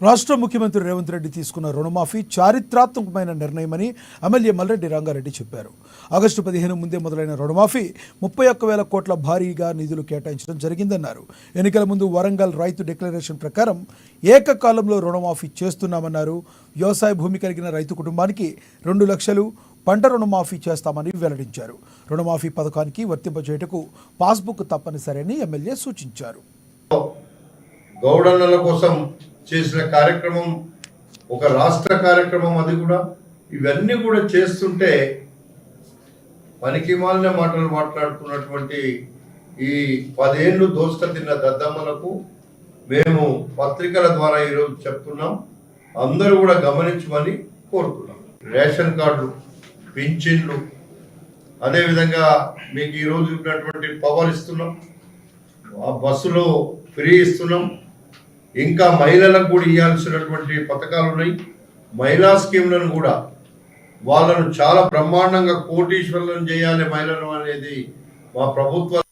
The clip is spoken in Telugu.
రాష్ట్ర ముఖ్యమంత్రి రేవంత్ రెడ్డి తీసుకున్న రుణమాఫీ చారిత్రాత్మకమైన నిర్ణయమని ఎమ్మెల్యే మల్రెడ్డి రంగారెడ్డి చెప్పారు. ఆగస్టు 15 ముందే మొదలైన రుణమాఫీ 31,000 కోట్ల భారీగా నిధులు కేటాయించడం జరిగిందన్నారు. ఎన్నికల ముందు వరంగల్ రైతు డిక్లరేషన్ ప్రకారం ఏకకాలంలో రుణమాఫీ చేస్తున్నామన్నారు. వ్యవసాయ భూమి కలిగిన రైతు కుటుంబానికి 2 లక్షలు పంట రుణమాఫీ చేస్తామని వెల్లడించారు. రుణమాఫీ పథకానికి వర్తింపజేయటకు పాస్బుక్ తప్పనిసరని ఎమ్మెల్యే సూచించారు. గౌడన్నల కోసం చేసిన కార్యక్రమం ఒక రాష్ట్ర కార్యక్రమం. అది కూడా ఇవన్నీ కూడా చేస్తుంటే పనికి మాలిన మాటలు మాట్లాడుతున్నటువంటి ఈ 10 ఏళ్ళు దోసుక తిన్న దద్దమ్మలకు మేము పత్రికల ద్వారా ఈరోజు చెప్తున్నాం. అందరూ కూడా గమనించమని కోరుతున్నాం. రేషన్ కార్డులు, పింఛన్లు, అదేవిధంగా మీకు ఈరోజు ఉన్నటువంటి పవర్ ఇస్తున్నాం, ఆ బస్సులో ఫ్రీ ఇస్తున్నాం. ఇంకా మహిళలకు కూడా ఇవ్వాల్సినటువంటి పథకాలు ఉన్నాయి. మహిళా స్కీమ్లను కూడా వాళ్ళను చాలా బ్రహ్మాండంగా కోటీశ్వరులను చేయాలి మహిళలు అనేది మా ప్రభుత్వ